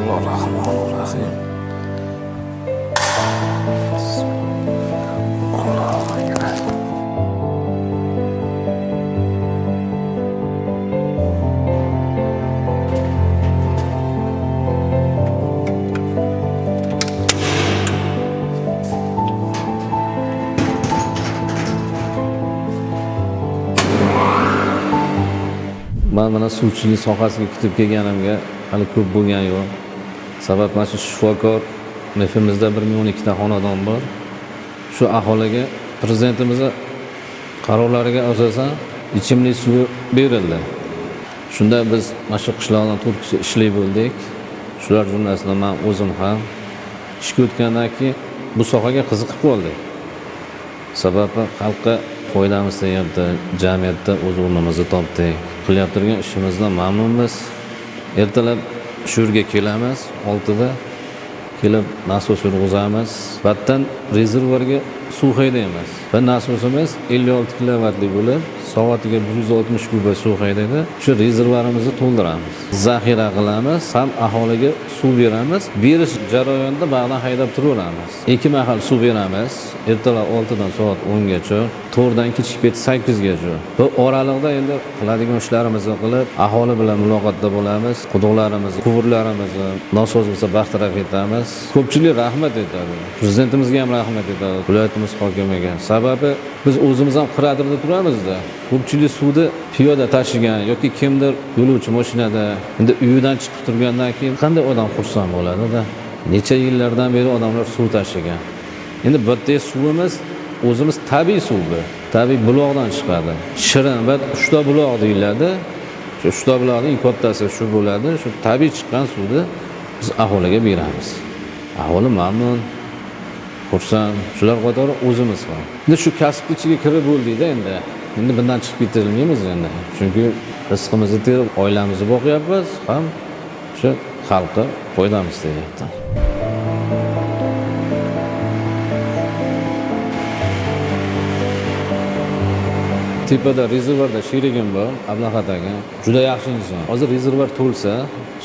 Bismillahirrahmanirrahim. Men mana suvchilik sohasiga kirib kelganimga hali ko'p bo'lgani yo'q. Sabab mana shu shifokor nefimizda 1012 ta xonadon bor. Shu aholiga prezidentimizning qarorlariga asosan ichimlik suvi berildi. Shunda biz mana shu qishloqdan 4 kishi ishlik bo'ldik. Shular jumlasida men o'zim ham ishga o'tgandan keyin bu sohaga qiziqib qoldik. Sababi xalqqa foydamiz tegyapti, jamiyatda o'z o'rnimizni topdik. Qilyap turgan ishimizdan mamnunmiz. Ertalab shu yerga kelamiz, 6 da kelib nasos yurg'izamiz. Battan rezervuarga suv haydaymiz. Va nasosimiz 56 kilovatli bo'lib, soatiga 160 kuba suv haydaydi. Shu rezervuarimizni to'ldiramiz. Zaxira qilamiz, ham aholiga suv beramiz. Berish jarayonida ba'zan haydab turaveramiz. 2 mahal suv beramiz. Ertalab 6 dan soat 10 gacha, 4 dan kechki 8 gacha. Bu oralig'da endi qiladigan ishlarimizni qilib, aholi bilan muloqotda bo'lamiz. Quduqlarimizni, quvurlarimizni, nasos bo'lsa bartaraf etamiz. Ko'pchilik rahmat aytadi. Prezidentimizga ham rahmat aytadi, viloyatimiz hokimiga. Sababi biz o'zimiz ham qiradirda turamizda. Ko'pchilik suvni piyoda tashigan yoki kimdir yo'lovchi mashinada, endi uyidan chiqib turgandan keyin qanday odam xursand bo'ladi-da. Necha yillardan beri odamlar suv tashigan. Endi bu yerda suvimiz o'zimiz tabiiy suv bu. Tabiiy buloqdan chiqadi. Shirin va uchta buloq deyiladi. Shu uchta buloqning kattasi shu bo'ladi. Shu tabiiy chiqqan suvni biz aholiga beramiz. Aholi mamnun, xursand. Shular qatori o'zimiz ham. Endi shu kasb ichiga kirib bo'ldik-da endi. Endi bundan chiqib ketilmaymiz endi. Chunki rizqimizni terib, oilamizni boqyapmiz, ham shu xalqqa foydamiz tegyapti. Tepada rezervuarda sherigim bor, Ablahat aka. Juda yaxshi inson. Hozir rezervuar to'lsa,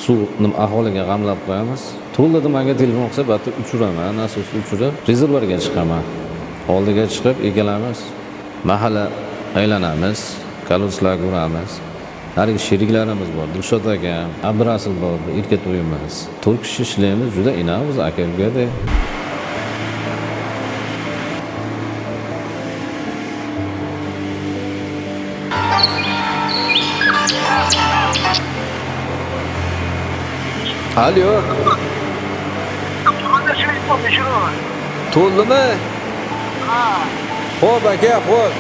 suvni aholiga g'amlab qo'yamiz. To'ldi nimaga telefon qilsa, battar uchiraman, nasosni uchirib, rezervuarga chiqaman. Oldiga chiqib egalamiz, mahalla aylanamiz, koloslar ko'ramiz. Narigi sheriklarimiz bor, Dilshod aka, Abdurasul bor, erka to'yimiz. 4 kishi ishlaymiz, juda inamiz aka-ukaga. Alo. To'ldimi? Ha. Xo'p aka, xo'p.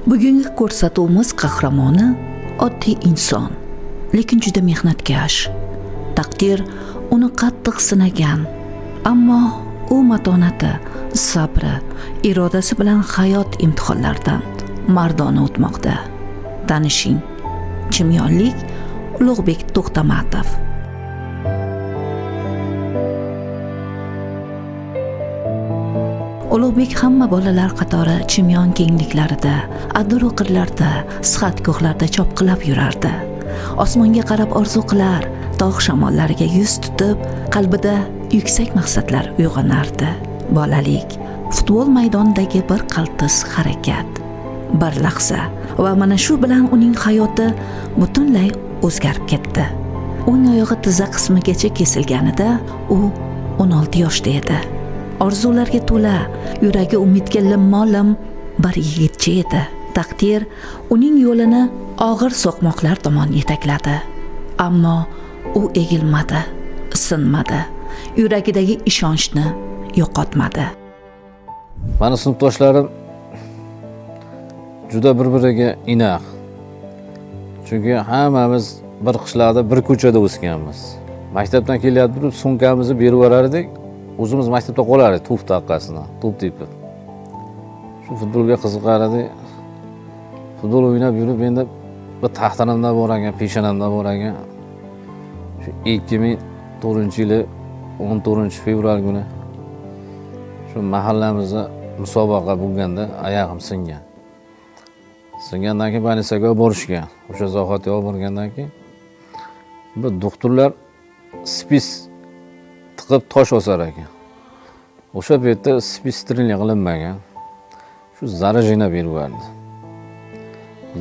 Bugungi ko'rsatuvimiz qahramoni oddiy inson, lekin juda mehnatkash. Taqdir uni qattiq sinagan, ammo u matonati, sabri, irodasi bilan hayot imtihonlaridan mardona o'tmoqda. Tanishing, chimyonlik Ulug'bek To'xtamatov. Ulug'bek hamma bolalar qatori chimyon kengliklarida, aduru qirlarda, sihatgohlarda chopqilab yurardi. Osmonga qarab orzu qilar, tog' shamollariga yuz tutib, qalbida yuksak maqsadlar uyg'onardi. Bolalik, futbol maydonidagi bir qaltis harakat, bir lahza va mana shu bilan uning hayoti butunlay o'zgarib ketdi. O'ng oyog'i tizza qismigacha kesilganida u 16 yoshda edi. Orzularga to'la, yuragi umidga limmo-lim bir yigitcha edi. Taqdir uning yo'lini og'ir so'qmoqlar tomon yetakladi. Ammo u egilmadi, sinmadi, yuragidagi ishonchni yo'qotmadi. Mani sinfdoshlarim juda bir-biriga inoq. Chunki hammamiz bir qishloqda, bir ko'chada o'sganmiz. Maktabdan kelyapti, sumkamizni berib yuborardik. O'zimiz maktabda qolardik, to'p taqqasidan, to'p tepib. Shu futbolga qiziqar edik. Futbol o'ynab yurib, endi bir taxtanimda bor ekan, peshonamda bor ekan. Shu 2004-yili 14 fevral kuni shu mahallamizda musobaqa bo'lganda oyog'im singan. Singandan keyin больницаga olib borishgan. O'sha zahoti olib borgandan keyin bu doktorlar spis tiqib tosh osar ekan. O'sha paytda spis qilingan qilinmagan. Shu zarajina berib yubordi.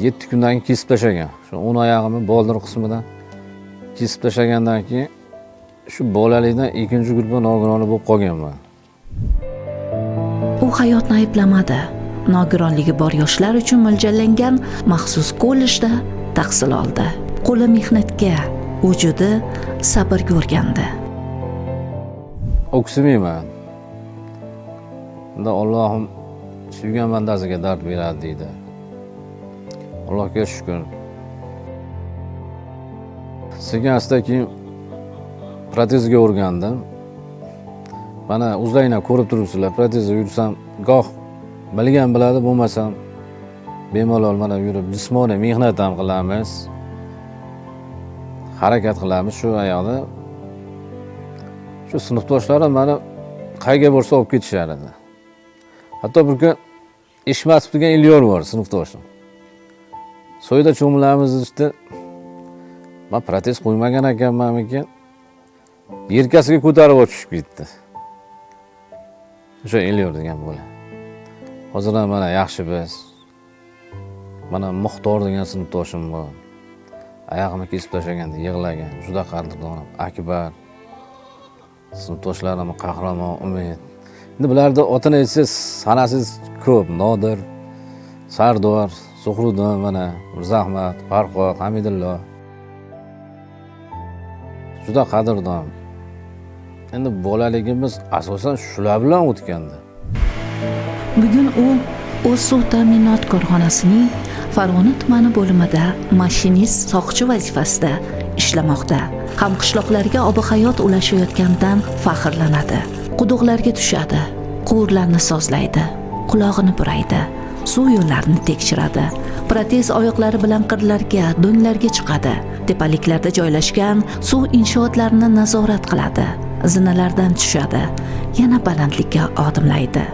7 kundan keyin kesib tashlagan. Shu o'ng oyog'imni boldir qismidan kesib tashlagandan keyin shu bolalikdan ikkinchi guruhga nogironlik bo'lib qolganman. U hayotni ayblamadi. Nogironligi bor yoshlar uchun mo'ljallangan maxsus kollejda tahsil oldi. Qo'li mehnatga, vujudi sabrga o'rgandi. O'ksimayman. Unda Allohim suygan bandasiga dard beradi deydi. Allohga shukr. Sekin-asta keyin protezga o'rgandim. Mana o'zlaringlar ko'rib turibsizlar, protezga yursam, goh bilgan biladi, bo'lmasam bemalol mana yurib jismoniy mehnat ham qilamiz. Harakat qilamiz shu ayoqda. Shu sinfdoshlarim meni qayga bo'lsa olib ketishar edi. Hatto bir kun Eshmatov degan Elyor bor, sinfdoshim. So'yda cho'milamiz işte. Men protez qo'ymagan ekanmanmikin. Yelkasiga ko'tarib tushib ketdi. O'sha Elyor degan bola. Hozir ham mana yaxshi biz. Mana Muxtor degan sinfdoshim bor. Oyog'imni kesib tashlaganda yig'lagan, juda qadrdonim, Akbar. Sinfdoshlarim Qahramon, Umid. Endi bularda otini aytsangiz sanasiz ko'p. Nodir, Sardor, Zuhruddin, mana Mirzahmat, Farqoq, Hamidullo. Juda qadrdon. Endi bolaligimiz asosan shular bilan o'tgandi. Bugun u o'z suv ta'minot korxonasining Farg'ona tumani bo'limida mashinist soqchi vazifasida ishlamoqda. Hamqishloqlarga ob-hayot ulashayotgandan faxrlanadi. Quduqlarga tushadi, quvurlarni sozlaydi, qulog'ini buraydi, suv yo'llarini tekshiradi. Protez oyoqlari bilan qirlarga, do'nglarga chiqadi. Tepaliklarda joylashgan suv inshootlarini nazorat qiladi. Zinalardan tushadi, yana balandlikka odimlaydi.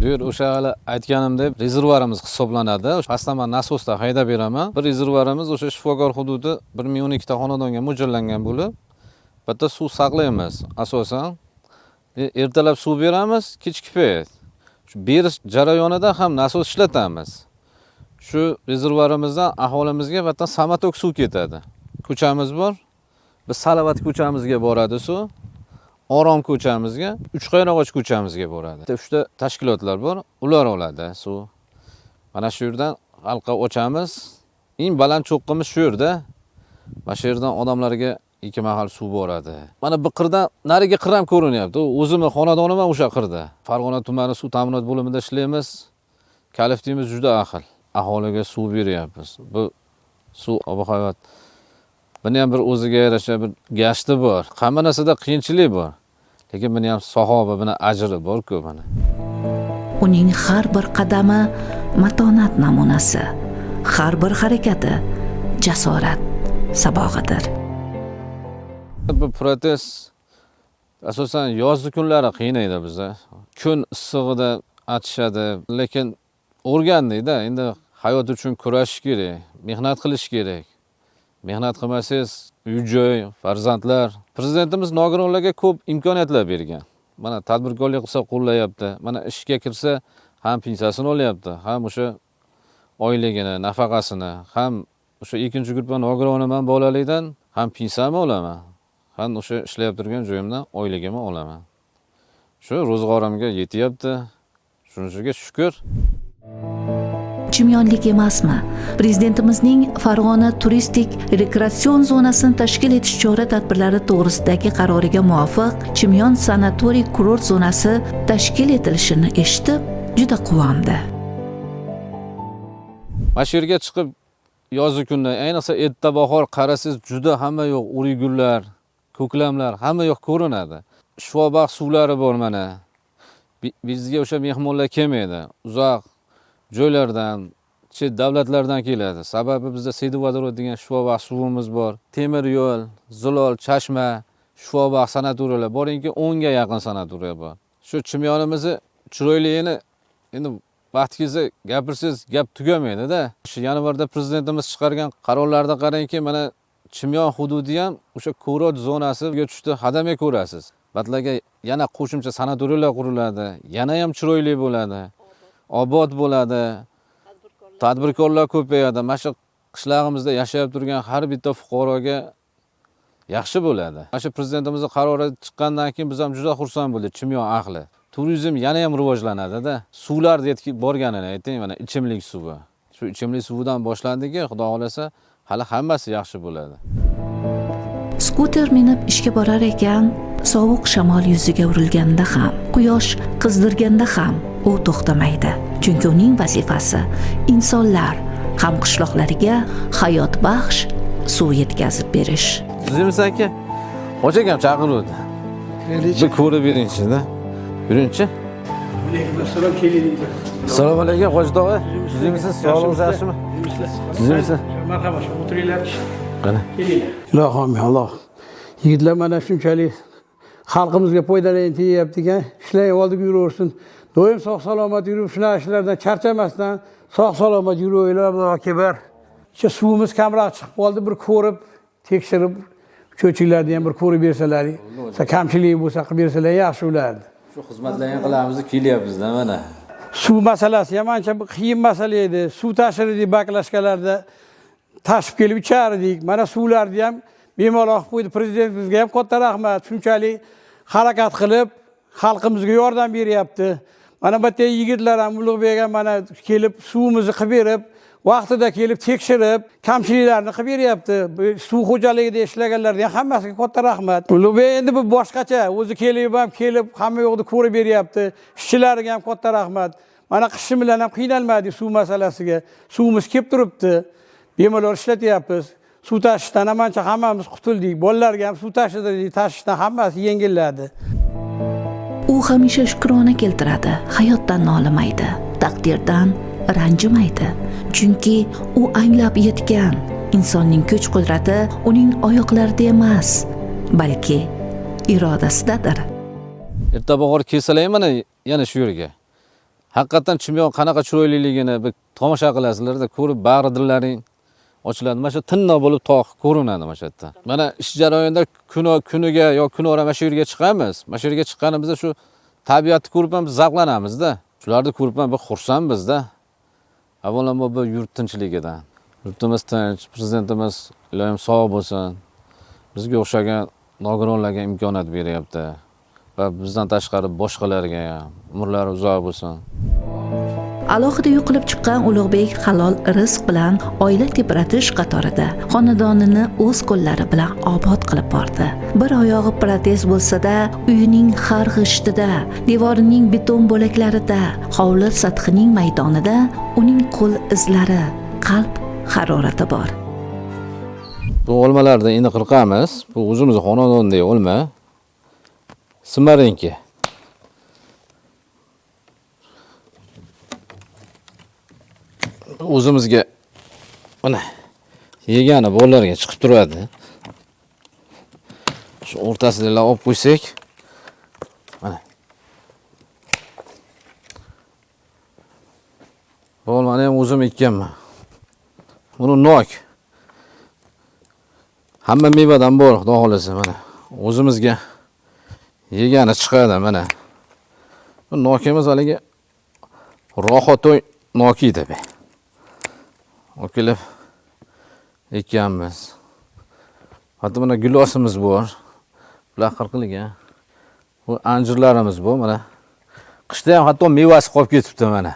Bu yer o'sha hali aytganimdek rezervuarimiz hisoblanadi. Pastdan men nasosda haydab beraman. Bir rezervuarimiz o'sha shifokor hududi 1012 ta xonadonga mo'ljallangan bo'lib, bitta suv saqlaymiz asosan. Ertalab suv beramiz, kechki payt. Shu berish jarayonida ham nasos ishlatamiz. Shu rezervuarimizdan aholimizga bitta samatok suv ketadi. Ko'chamiz bor. Biz Salavat ko'chamizga boradi suv. Orom ko'chamizga, Uchqaynoqoch ko'chamizga boradi. 3 ta tashkilotlar bor, ular oladi suv. Mana shu yerdan halqa ochamiz. Eng baland cho'qqimiz shu yerda. Mana shu yerdan odamlarga 2 mahal suv boradi. Mana bu qirdan nariga qir ham ko'rinyapti. O'zimni xonadonim ham o'sha qirda. Farg'ona tumani suv ta'minot bo'limida ishlaymiz. Kaliftimiz juda ahil. Aholiga suv beryapmiz. Bu suv ob-hayot. Buni ham bir o'ziga yarasha bir gashti bor. Hamma narsada qiyinchilik bor. Lekin buni ham sahoba, buni ajri bor-ku mana. Uning har bir qadami matonat namunasi, har bir harakati jasorat sabog'idir. Bu protez asosan yozgi kunlari qiynaydi bizni. Kun issig'ida achishadi, lekin o'rgandikda, endi hayot uchun kurashish kerak, mehnat qilish kerak. Mehnat qilmasangiz, uy-joy, farzandlar. Prezidentimiz nogironlarga ko'p imkoniyatlar bergan. Mana tadbirkorlik qilsa qo'llayapti. Mana ishga kirsa ham pensiyasini olyapti, ham o'sha oyligini, nafaqasini, ham o'sha ikkinchi guruhga nogironiman bolalikdan, ham pensiyamni olaman. Ham o'sha ishlayib turgan joyimdan oyligimni olaman. Shu ro'zg'orimga yetyapti. Shunisiga shukr. Chimyonlik emasmi? Prezidentimizning Farg'ona turistik rekreatsion zonasini tashkil etish chora-tadbirlari to'g'risidagi qaroriga muvofiq Chimyon sanatoriy kurort zonasi tashkil etilishini eshitib, juda quvondi. Mana shu yerga chiqib yozgi kunda, ayniqsa erta bahor qarasangiz juda hamma yoq o'rigullar, ko'klamlar hamma yoq ko'rinadi. Shifobaxsh suvlari bor mana. Bizga o'sha mehmonlar kelmaydi. Uzoq joylardan, chet davlatlardan keladi. Sababi bizda Seydivodorod degan shifobaxsh suvimiz bor. Temir yo'l, Zilol, Chashma, shifobaxsh sanatoriyalar boringki 10 ga yaqin sanatoriya bor. Shu Chimyonimizni chiroyligini endi vaqti kelsa gapirsangiz gap tugamaydi-da. Shu yanvarda prezidentimiz chiqargan qarorlarda qarangki, mana Chimyon hududi ham o'sha kurort zonasiga tushdi, hadamay ko'rasiz. Batlarga yana qo'shimcha sanatoriyalar quriladi, yana ham chiroyli bo'ladi, obod bo'ladi, tadbirkorlar ko'payadi. Mana shu qishlog'imizda yashab turgan har bitta fuqaroga yaxshi bo'ladi. Mana shu prezidentimizning qarori chiqqandan keyin biz ham juda xursand bo'ldik, Chimyon ahli. Turizm yana ham rivojlanadi-da. Suvlar yetib borganini ayting, mana ichimlik suvi. Shu ichimlik suvidan boshlandiki, xudo xolasa, hali hammasi yaxshi bo'ladi. Skuter minib ishga borar ekan, sovuq shamol yuziga urilganda ham, quyosh qizdirganda ham u to'xtamaydi. Chunki uning vazifasi insonlar ham qishloqlariga hayot baxsh suv yetkazib berish. Sizimiz aka, hoji akam chaqiruvdi. Bir ko'rib beringchi-da. Birinchi. Assalom keling. Assalomu alaykum, hoji tog'a. Sizimsiz, sog'lig'ingiz yaxshimi? Sizimsiz. Marhaba, o'tiringlar. Qani. Kelinglar. Ilohim, Alloh. Yigitlar mana shunchalik xalqimizga foydalayin deyapti ekan, ishlayib oldiga yuraversin. Doim sog' salomat yurib, shunaqa ishlardan charchamasdan sog' salomat yuravinglar, Alloh akbar. Suvimiz kamroq chiqib qoldi, bir ko'rib, tekshirib, cho'chiklarni ham bir ko'rib bersalaring. Kamchilik bo'lsa qilib bersalar yaxshi bo'lardi. Shu xizmatlarni qilamiz, kelyapmiz-da mana. Suv masalasi ham ancha qiyin masala edi. Suv tashirdik baklashkalarda tashib kelib ichardik. Mana suvlarni ham bemalol qilib qo'ydi. Prezidentimizga ham katta rahmat. Shunchalik harakat qilib xalqimizga yordam beryapti. Mana bu yerda yigitlar ham Ulug'bek ham mana kelib suvimizni qilib berib, vaqtida kelib tekshirib, kamchiliklarni qilib beryapti. Suv xo'jaligida ishlaganlarga hammasiga katta rahmat. Ulug'bek endi bu boshqacha, o'zi kelib hamma yo'qni ko'rib beryapti. Ishchilarga ham katta rahmat. Mana qishim bilan ham qiynalmadik suv masalasiga. Suvimiz kelib turibdi. Bemalol ishlatyapmiz. Suv tashishdan ham ancha hammamiz qutuldik. Bolalarga ham suv tashishdan hammasi yengilladi. U hamisha shukrona keltiradi, hayotdan nolimaydi, taqdirdan ranjimaydi. Chunki u anglab yetgan insonning kuch-qudrati uning oyoqlarida emas, balki irodasidadir. Erta bahor kelsalar mana yana shu yerga. Haqiqatan Chimyon qanaqa chiroyliligini bir tomosha qilasizlar-da, ko'rib bag'ri dillaring ochiladi. Mana shu tinnoq bo'lib tog' ko'rinadi mana shu yerda. Mana ish jarayonida kuniga yo kunora mana shu yerga chiqamiz. Mana shu yerga chiqqanimizda shu tabiatni ko'rib ham biz zavqlanamiz-da. Shularni ko'rib ham bir xursandmiz-da. Avvalambor bu yurt tinchligidan. Yurtimiz tinch, prezidentimiz iloyim sog' bo'lsin. Bizga o'xshagan nogironlarga imkoniyat beryapti. Va bizdan tashqari boshqalarga ham umrlari uzoq bo'lsin. Alohida yo'qilib chiqqan Ulug'bek halol rizq bilan oila tebratish qatorida xonadonini o'z qo'llari bilan obod qilib bordi. Bir oyog'i protez bo'lsa-da, uyining har g'ishtida, devorining beton bo'laklarida, hovli sathining maydonida uning qo'l izlari, qalb harorati bor. Bu olmalarni endi qirqamiz. Bu o'zimizning xonadondagi olma. Simarinki. O'zimizga mana yegani bolalarga chiqib turadi. Shu o'rtasidan olib qo'ysak, mana. Bu olmani ham o'zim ekkanman. Buni nok. Hamma mevadan bor, xudo xolasa mana. O'zimizga yegani chiqadi mana. Bu nokimiz haliga rohatoy noki deb. Okilib ekkanmiz. Hatto mana gulosimiz bor. Bular qirqilgan. Bu anjirlarimiz bor mana. Qishda ham hatto mevasi qolib ketibdi mana.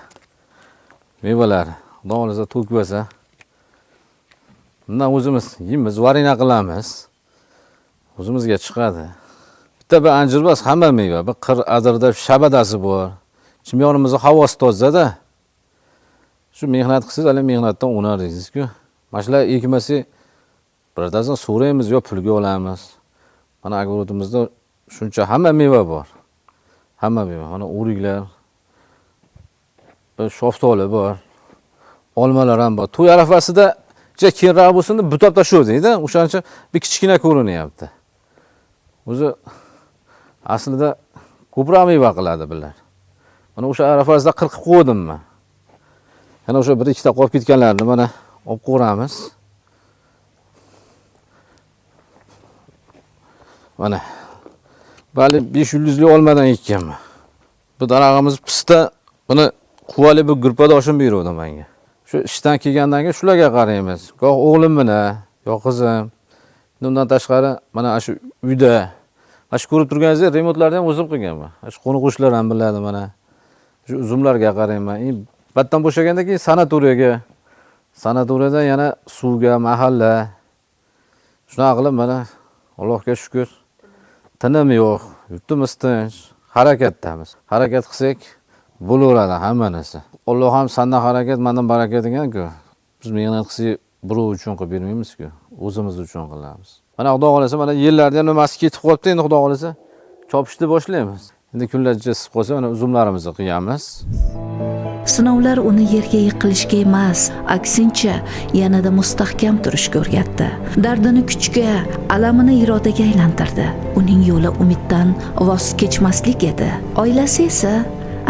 Mevalar, xudo xolasa to'kvasa. Bundan o'zimiz yeymiz, varina qilamiz. O'zimizga chiqadi. Bitta bir anjir emas, hamma meva. Bir qir adirda shabadasi bor. Chimyonimizning havosi toza-da. Shu mehnat qilsangiz, hali mehnatdan o'nardingiz-ku. Mana shular ekmasa, birortasini so'raymiz yo pulga olamiz. Mana agrotimizda shuncha hamma meva bor. Hamma meva. Mana o'riklar, bir shoftoli bor. Olmalar ham bor. To'y arafasida juda kengroq bo'lsin deb butab tashladi-da. O'shancha bir kichkina ko'rinyapti. O'zi aslida ko'proq meva qiladi bular. Mana o'sha arafasida qirqib qo'ydim men. Yana o'sha bir ikkita qolib ketganlarni mana olib qo'ramiz. Mana bali 5 yulduzli olmadan ekkanman. Bu darog'imiz pista, buni quvali bir gurpadoshim beruvdi menga. Shu ishdan kelgandan keyin shularga qaraymiz. Goh o'g'lim bilan, yo qizim. Bundan tashqari mana shu uyda, mana shu ko'rib turganingizdek remontlarni ham o'zim qilganman. Shu qo'ni-qo'shnilar ham biladi mana. Shu uzumlarga qarayman. Battan bo'shagandan keyin sanatoriyada yana suvga, mahalla. Shunaqa qilib mana Allohga shukr. Tinim yo'q, yurtimiz tinch, harakatdamiz. Harakat qilsak bo'laveradi hamma narsa. Alloh ham sandan harakat, mendan barakat degan-ku. Biz mehnat qilsak birov uchun qilib bermaymiz-ku, o'zimiz uchun qilamiz. Mana Xudo xolasa mana yerlarda ham nimasi ketib qolibdi, endi Xudo xolasa chopishni boshlaymiz. Endi kunlar jesib qolsa mana uzumlarimizni qiyamiz. Sinovlar uni yerga yiqilishga emas, aksincha yanada mustahkam turishga o'rgatdi. Dardini kuchga, alamini irodaga aylantirdi. Uning yo'li umiddan voz kechmaslik edi. Oilasi esa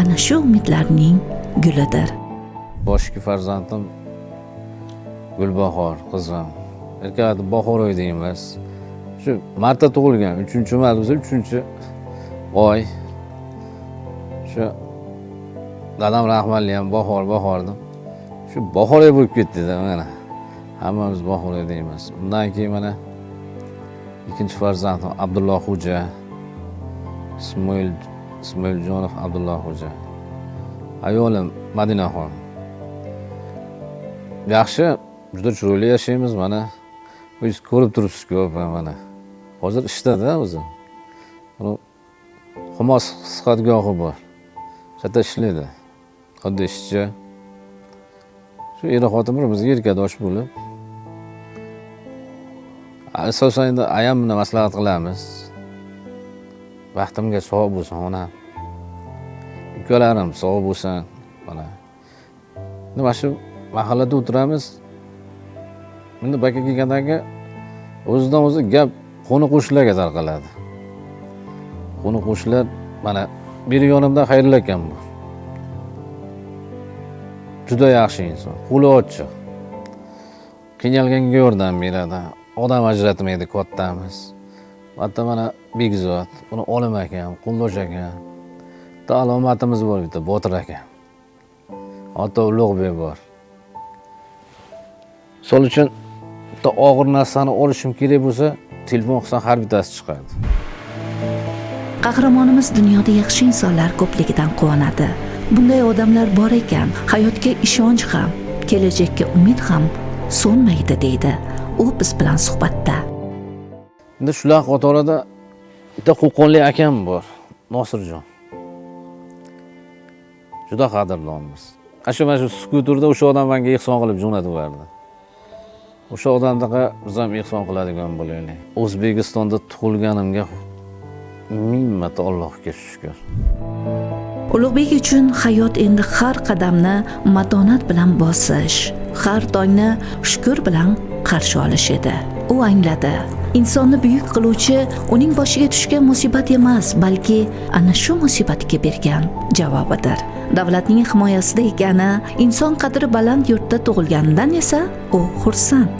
ana shu umidlarning gulidir. Boshki farzandim Gulbahor qizim. Erkak Bahoroy deymiz. Shu martda tug'ilgan, 3-mart bo'lsa 3-oy. Shu dadam rahmatli ham Bahordim. Shu Bahoroy bo'lib ketdi-da mana. Hammamiz Bahoroy deymiz. Undan keyin mana ikkinchi farzandim Abdulloh xo'ja. Ismoiljonov Abdulloh xo'ja. Ayolim Madinaxon. Yaxshi, juda chiroyli yashaymiz mana. Biz ko'rib turibsiz-ku mana. Hozir ishda-da o'zi. Uni Xumos sihatgohi bor. Shata ishlaydi. Xuddi ishchi. Shu er-xotin bizga yelkadosh bo'lib, asosan endi ayam bilan maslahat qilamiz. Vaqtimga sog' bo'lsin onam. Ukalarim sog' bo'lsin mana. Nima shu mahallada o'tiramiz. Endi baka kelgandan keyin o'zidan o'zi gap qo'ni-qo'shnilarga tarqaladi. Qo'ni-qo'shnilar mana bir yonimda Xayrilla akam bor. Juda yaxshi inson, qo'li ochiq. Qiynalganga yordam beradi. Odam ajratmaydi, kattamiz. Hatta mana Begzod, buni Olim akam, Quldosh akam. Alomatimiz bor bitta Botir aka. Hatto Ulug'bek bor. Sol uchun bitta og'ir narsani olishim kerak bo'lsa, telefon qilsam har bittasi chiqadi. Qahramonimiz dunyoda yaxshi insonlar ko'pligidan quvonadi. Bunday odamlar bor ekan, hayotga ishonch ham, kelajakka umid ham so'nmaydi deydi. U biz bilan suhbatda. Endi shular qatorida bitta Qo'qonlik akam bor, Nosirjon. Juda qadrdonmiz. Mana shu skuterda o'sha odam menga ehson qilib jo'natib berdi. O'sha odamga biz ham ehson qiladigan bo'laylik. O'zbekistonda tug'ilganimga ming marta Allohga shukr. Ulug'bek uchun hayot endi har qadamni matonat bilan bosish, har tongni shukr bilan qarshi olish edi. U angladi. Insonni buyuk qiluvchi uning boshiga tushgan musibat emas, balki ana shu musibatga bergan javobidir. Davlatning himoyasida ekani, inson qadri baland yurtda tug'ilganidan esa u xursand.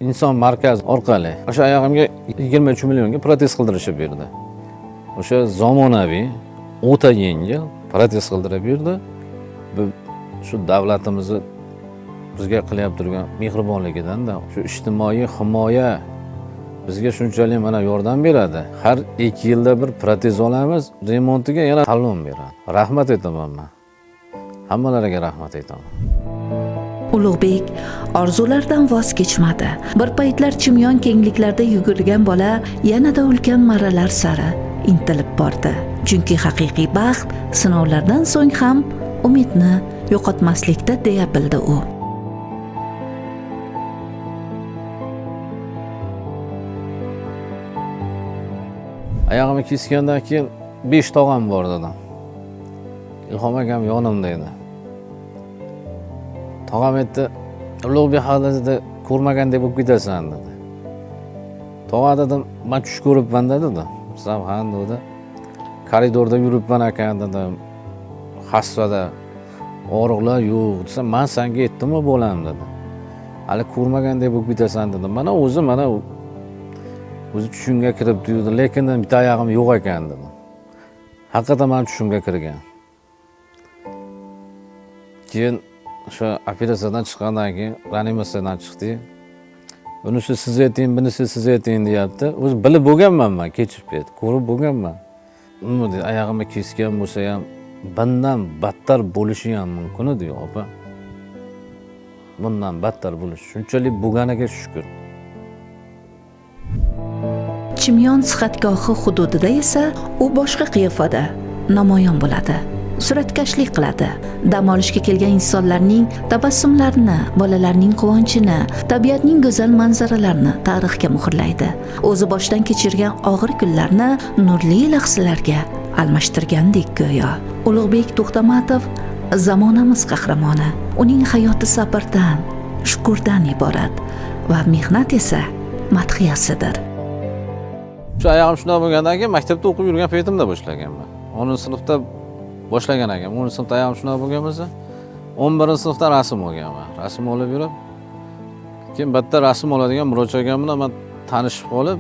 Inson markaz orqali o'sha oyog'imga 23 millionga protez qildirishib berdi. O'sha zamonaviy, o'ta yengil protez qildirib berdi. Bu shu davlatimizni bizga qilyapti turgan mehribonligidan-da, shu ijtimoiy himoya bizga shunchalik mana yordam beradi. Har 2 yilda bir protez olamiz, remontiga yana talon beradi. Rahmat aytaman men. Hammalariga rahmat aytaman. Ulug'bek orzularidan voz kechmadi. Bir paytlar Chimyon kengliklarda yugurgan bola yanada ulkan marralar sari intilib bordi. Chunki haqiqiy baxt sinovlardan so'ng ham umidni yo'qotmaslikda deya bildi u. Oyog'imni kesgandan keyin 5 tog'am bor dedim. Ilhom akam yonimda edi. Tog'am aytdi, Ulug'bek haqida ko'rmagandek bo'lib ketasan dedi. Tog'a dedim, men tush ko'ribman dedi. Sizam ham dedi. Koridorda yuribman ekan dedim. hasrada og'riqlar yo'q desa, men senga aytdimmi bo'lam dedi. Hali ko'rmagandek bo'lib ketasan dedim. Mana o'zi tushimga kirib tuydi, lekin bitta oyog'im yo'q ekan dedim. Haqiqatan men tushimga kirgan. Keyin o'sha operatsiyadan chiqqandan keyin reanimatsiyadan chiqdik. Bunisi siz ayting, bunisi siz ayting deyapti. O'zi bilib bo'lganman men, kechib ketdi, ko'rib bo'lganman. Nima deydi, oyog'imga kesgan bo'lsa ham bundan battar bo'lishi ham mumkin edi, opa. Bundan battar bo'lishi. Shunchalik bo'lganiga shukr. Chimyon sihatgohi hududida esa u boshqa qiyofada namoyon bo'ladi. Suratkashlik qiladi. Dam olishga kelgan insonlarning tabassumlarini, bolalarning quvonchini, tabiatning go'zal manzaralarini tarixga muhrlaydi. O'zi boshdan kechirgan og'ir kunlarni nurli lahzalarga almashtirgandek go'yo. Ulug'bek To'xtamatov zamonamiz qahramoni. Uning hayoti sabrdan, shukurdan iborat va mehnat esa madhiyasidir. Shu oyog'im shunday bo'lgandan keyin maktabda o'qib yurgan paytimda boshlaganman. 10-sinfda boshlagan ekan. 10-sinfda oyog'im shunday bo'lgan bo'lsa, 11-sinfda rasm olganman. Rasm olib yurib, keyin bitta rasm oladigan Murodjon akam bilan men tanishib qolib,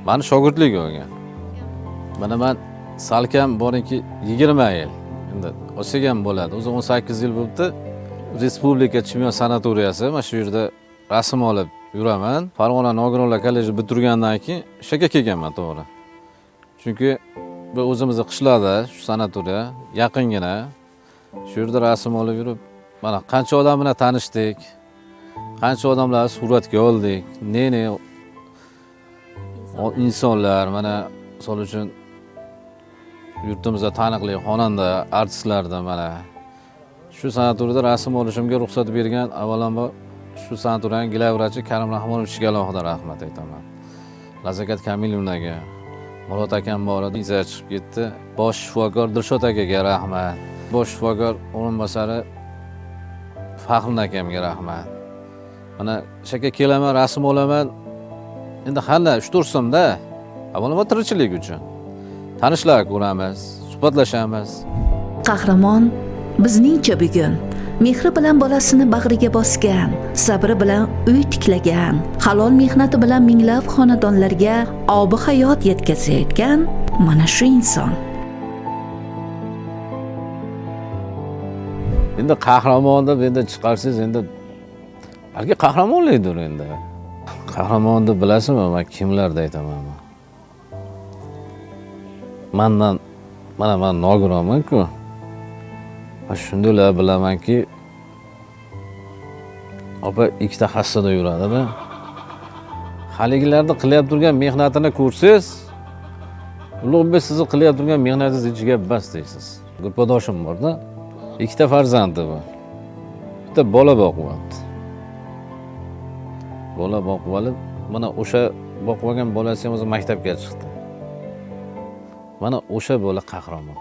meni shogirdlik olgan. Mana men salkam borinki 20 yil. Endi olsak ham bo'ladi. O'zi 18 yil bo'libdi. Respublika Chimyon sanatoriyasi, mana shu yerda rasm olib yuraman. Farg'ona nogironlar kolleji bitirgandan keyin ishga kelganman, to'g'ri. Chunki bu o'zimizning qishloqda shu sanatoriya yaqingina. Shu yerda rasm olib yurib, mana qancha odam bilan tanishdik. Qancha odamlarni suratga oldik. Ne insonlar, mana misol uchun yurtimizda taniqli xonanda, artistlarda mana shu sanatoriyada rasm olishimga ruxsat bergan avvalambor shu sanatoriyaning gilavrachi Karim Rahmonovichga alohida rahmat aytaman. Lazakat Kamilovnaga, Murod akam bor edi, iza chiqib ketdi. Bosh shifokor Dilshod akaga rahmat. Bosh shifokor o'rinbosari Faxrin akamga rahmat. Mana shaka kelaman, rasm olaman. Endi qanday 3-4 so'mda avvalambor tirikchilik uchun. Tanishlar ko'ramiz, suhbatlashamiz. Qahramon bizningcha bugun mehri bilan bolasini bag'riga bosgan, sabri bilan uy tiklagan, halol mehnati bilan minglab xonadonlarga obi hayot yetkazayotgan mana shu inson. Endi qahramon deb endi chiqarsiz, endi balki qahramonlikdir endi. Qahramon deb bilasizmi, men kimlarda aytaman. Men nogironman-ku. Shundalar bilamanki, opa ikkita hassada yuradi-da. Haligilarda qilyap turgan mehnatini ko'rsiz, Ulug'bek sizni qilyap turgan mehnatingiz ichiga bas deysiz. Gurpadoshim bor-da. Ikkita farzandi bor. Bitta bola boqyapti. Bola boqib olib, mana o'sha boqib olgan bolasi ham o'zi maktabga chiqdi. Mana o'sha bola qahramon.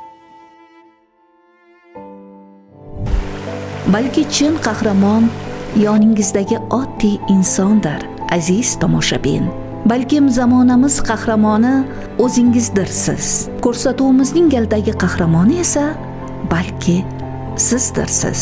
Balki chin qahramon yoningizdagi oddiy insondir, aziz tomoshabin. Balkim zamonamiz qahramoni o'zingizdirsiz. Ko'rsatuvimizning galdagi qahramoni esa balki sizdirsiz.